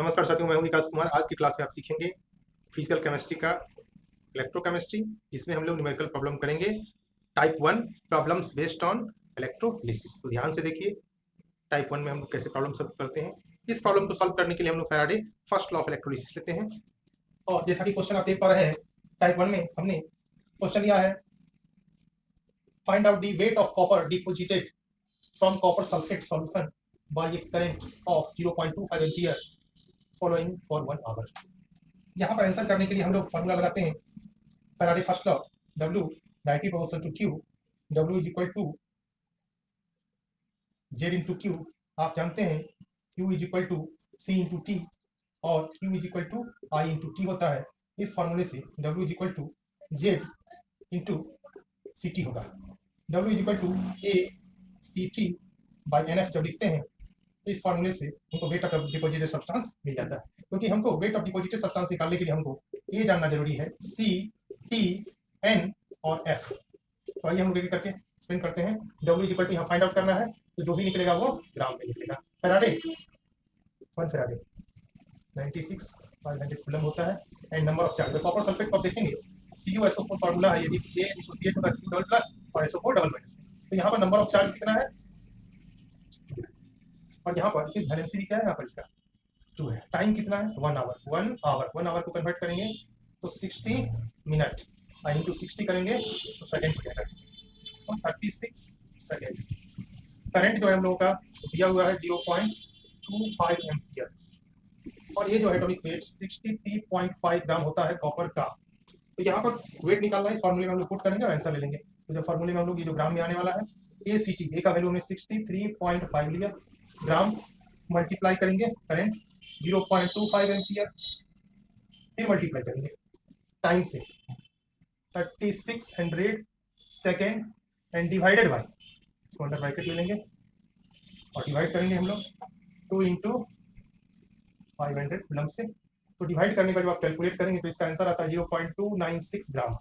नमस्कार साथियों, मैं हूं विकास कुमार। आज की क्लास में आप सीखेंगे फिजिकल केमिस्ट्री का इलेक्ट्रोकेमिस्ट्री, जिसमें हम लोग न्यूमेरिकल प्रॉब्लम करेंगे। Type 1 problems based on electrolysis. तो ध्यान से देखिए, टाइप 1 में हम लोग कैसे प्रॉब्लम सॉल्व करते हैं। इस प्रॉब्लम को सॉल्व करने के लिए हम लोग Faraday first law of electrolysis लेते हैं। और जैसा कि क्वेश्चन आप देख पा रहे हैं, टाइप 1 में हमने क्वेश्चन लिया है, find out the weight of copper deposited from copper sulphate solution by a current of 0.25 ampere following for 1 hour. यहाँ पर आंसर करने के लिए हम लोग फॉर्मूला लगाते हैं Faraday first law, W directly proportional to Q, W is equal to Z into Q। आप जानते हैं Q is equal to C into T और Q is equal to I into T होता है। इस फॉर्मूले से W is equal to Z into C T होगा। W is equal to A C T by NF जब लिखते हैं तो इस फॉर्मूले से हमको वेट ऑफ डिपोजिटेड सब्सटेंस मिल जाता है, क्योंकि हमको वेट ऑफ डिपोजिटेड सब्सटेंस निकालने के लिए हमको ये जानना जरूरी है, C, T, N और F। तो आइए हम लोग एक करके एक्सप्लेन करते हैं। W इक्वल टू यहाँ फाइंड आउट करना है, तो जो भी निकलेगा वो ग्राम में निकलेगा। फैराडे 1 फैराडे 96,500 कूलम होता है। And number of charge copper sulphate को आप देखेंगे CuSO4 फार्मूला है, यदि A एसोसिएट होगा Cu डबल प्लस और SO4 डबल माइनस। तो यहाँ पर नंबर ऑफ चार्ज कितना है, और यहाँ पर इस वैलेंसी भी क्या है, यहाँ पर इसका 2 है। टाइम कितना है, 1 आवर। 1 आवर को कन्वर्ट करेंगे तो 60 मिनट, और इंटू 60 करेंगे तो सेकेंड हो जाएगा, और 36 सेकेंड। करंट जो है हम लोगों का दिया हुआ है 0.25 एम्पियर, और ये जो है एटॉमिक वेट 63.5 ग्राम होता है कॉपर का। तो यहाँ पर वेट निकालना है, इस फॉर्मूले में हम लोग पुट करेंगे और आंसर ले लेंगे। तो जो फॉर्मूले में हम लोग ये जो ग्राम में आने वाला है, ACT, ए का वैल्यू हमने 63.5 लिया, ग्राम मल्टीप्लाई करेंगे करंट 0.25 एम्पियर, फिर मल्टीप्लाई करेंगे टाइम से 3600 सेकेंड एंड डिवाइडेड बाय, इसको अंडर ब्रैकेट ले लेंगे और डिवाइड करेंगे हम लोग 2 इंटू 500 कूलम से। तो डिवाइड करने का जब आप कैलकुलेट करेंगे तो इसका आंसर आता है 0.296 ग्राम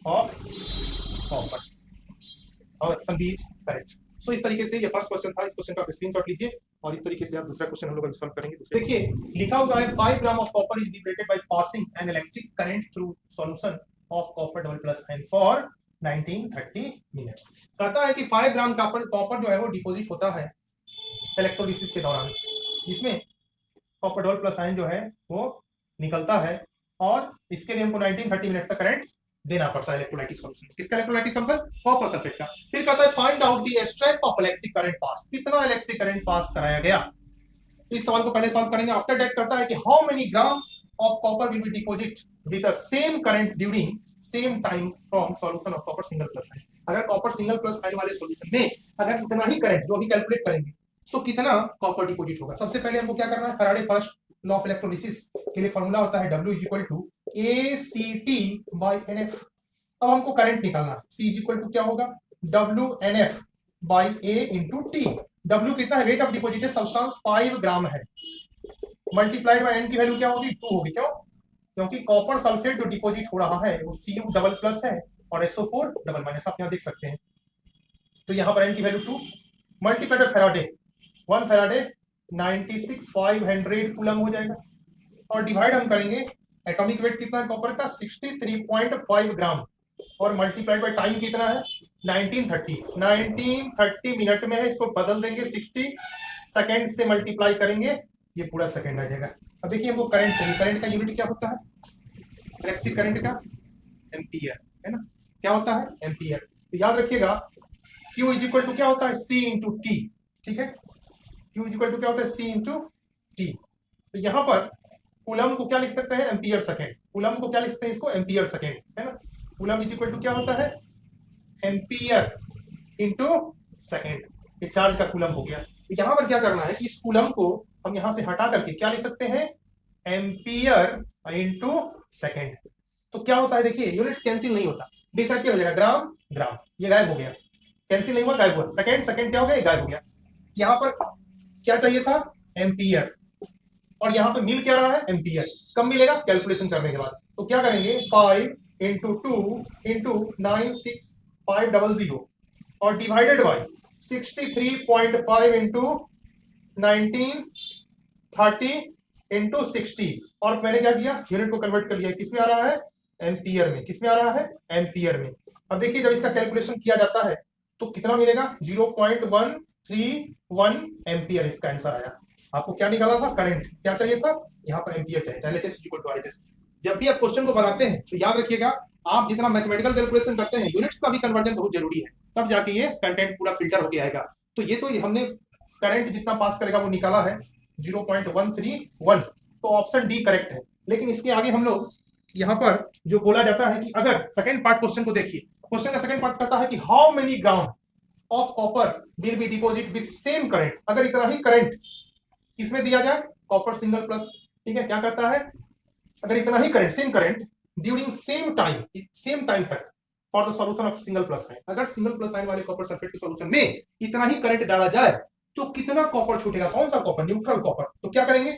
ऑफ कॉपर और करेक्ट। सो इस तरीके से ये फर्स्ट क्वेश्चन था। इस क्वेश्चन का आप स्क्रीनशॉट लीजिए और इस तरीके से आप दूसरा क्वेश्चन हम लोग सॉल्व करेंगे। देखिए लिखा हुआ है 5 gram of copper is liberated by passing an electric current through solution of copper double plus and for 1930 minutes. कहता है कि 5 ग्राम कॉपर जो है वो डिपॉजिट होता है इलेक्ट्रोलिसिस के दौरान, जिसमें कॉपर डबल प्लस आयन जो है वो निकलता है, और इसके लिए हमको 1930 मिनट तक करंट देना पड़ता है इलेक्ट्रोलाइटिक सॉल्यूशन। किसका इलेक्ट्रोलाइटिक सॉल्यूशन, कॉपर सल्फेट का। फिर कहता है find out the extract of electric current pass, कितना इलेक्ट्रिक करंट पास कराया गया। इस सवाल को पहले सॉल्व करेंगे। आफ्टर दैट कहता है कि how many gram of copper will be deposit with the same current during same time from solution of copper single plus ion. अगर कॉपर सिंगल प्लस आयन वाले सॉल्यूशन में अगर इतना ही करंट जो भी कैलकुलेट करेंगे तो कितना कॉपर डिपॉजिट होगा। सबसे पहले हमको क्या करना है, Faraday first law of electrolysis के लिए फॉर्मूला होता है W is equal to ACT by NF। अब हमको करंट निकालना है, C इज इक्वल टू क्या होगा, WNF by A into T। W कितना है, weight of deposited substance 5 gram है, मल्टीप्लाइड बाय N की वैल्यू क्या होगी, 2 होगी। क्यों, क्योंकि कॉपर सल्फेट जो डिपॉजिट हो रहा है वो Cu डबल प्लस है और SO4 डबल माइनस, आप यहाँ देख सकते हैं। तो यहाँ पर N की value 2 multiplied by Faraday 1 Faraday 96,500 coulomb हो जाएगा, और डिवाइड हम करेंगे एटॉमिक वेट कितना है कॉपर का 63.5 ग्राम, और मल्टीप्लाइड बाय टाइम कितना है 1930 मिनट में है, इसको बदल देंगे 60 सेकेंड से मल्टीप्लाई करेंगे, ये पूरा सेकेंड आ जाएगा। अब देखिए हमको करंट चाहिए, करंट का यूनिट क्या होता है, इलेक्ट्रिक करंट का एम्पियर है ना, क्या होता है एम्पियर। तो याद रखिएगा Q इज इक्वल टू क्या होता है C इंटू टी, ठीक है, Q इज इक्वल टू क्या होता है C इंटू टी। तो यहाँ पर कूलम को क्या लिख सकते हैं, एम्पियर सेकेंड। कूलम को क्या लिखते हैं, इसको एम्पियर सेकेंड है ना। कूलम इज इक्वल टू क्या होता है, एम्पियर इंटू सेकेंड, ये चार्ज का कूलम हो गया। तो यहाँ पर क्या करना है कि इस कूलम को हम यहाँ से हटा करके क्या लिख सकते हैं, एम्पियर इंटू सेकेंड। तो क्या होता है, देखिए यूनिट्स कैंसिल नहीं होता, डिसअपियर हो जाएगा, ग्राम ग्राम, ये गायब हो गया, कैंसिल नहीं हुआ, गायब हुआ। सेकेंड सेकेंड क्या हो गया, ये गायब हो गया। यहाँ पर क्या चाहिए था, एम्पियर, और यहाँ पे मिल क्या रहा है, एम्पियर। कब मिलेगा, कैलकुलेशन करने के बाद। तो क्या करेंगे, 5 इंटू 2 इंटू 96,500 और डिवाइडेड बाई 63.5 इंटू 1930 इंटू 60, और मैंने क्या किया, यूनिट को कन्वर्ट कर लिया, किसमें आ रहा है, एम्पियर में। किसमें आ रहा है, एम्पियर में। अब देखिए जब इसका कैलकुलेशन किया जाता है तो कितना मिलेगा, 0.131 एम्पियर इसका आंसर आया। आपको क्या निकाला था, करंट, क्या चाहिए था, यहाँ पर एम्पियर चाहिए, LHS इक्वल टू RHS। जब भी आप क्वेश्चन को बनाते हैं तो याद रखिएगा, आप जितना मैथमेटिकल कैलकुलेशन करते हैं, यूनिट्स का भी कन्वर्जन बहुत जरूरी है, तब जाके ये कंटेंट पूरा फिल्टर होके आएगा। तो ये तो हमने करंट जितना पास करेगा वो निकाला है 0.131, तो ऑप्शन डी करेक्ट है। लेकिन इसके आगे हम लोग यहाँ पर जो बोला जाता है कि अगर सेकंड पार्ट क्वेश्चन को देखिए, क्वेश्चन का सेकंड पार्ट कहता है कि how many gram of copper will be deposit with same current. अगर इतना ही करंट किसमें दिया जाए, कॉपर सिंगल प्लस, ठीक है, क्या करता है, अगर इतना ही current, same current during same time तक for the solution of single plus ion, अगर सिंगल प्लस आयन वाले कॉपर सल्फेट के सॉल्यूशन में इतना ही करंट डाला जाए तो कितना कॉपर छूटेगा, कौन सा कॉपर, न्यूट्रल कॉपर। तो क्या करेंगे,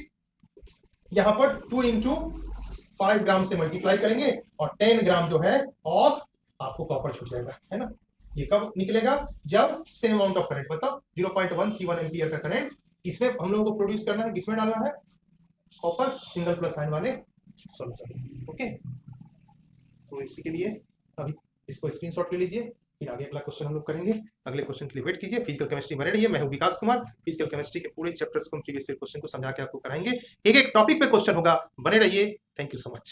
यहां पर 2 इंटू 5 ग्राम से मल्टीप्लाई करेंगे और 10 ग्राम जो है ऑफ आपको कॉपर छूट जाएगा, है ना। ये कब निकलेगा, जब सेम अमाउंट ऑफ करंट, मतलब 0.131 एम्पियर का करंट इसमें हम लोगों को प्रोड्यूस करना है, किसमें डालना है, कॉपर सिंगल प्लस आयन वाले सॉल्यूशन। ओके, तो इसी के लिए अभी इसको स्क्रीनशॉट ले लीजिए, फिर आगे अगला क्वेश्चन हम लोग करेंगे। अगले क्वेश्चन के लिए वेट कीजिए। फिजिकल केमिस्ट्री बने रहिए। मैं हूं विकास कुमार। फिजिकल केमिस्ट्री के पूरे चैप्टर्स को प्रीवियस ईयर क्वेश्चन को समझा के आपको कराएंगे। एक एक टॉपिक पे क्वेश्चन होगा, बने रहिए। Thank you so much.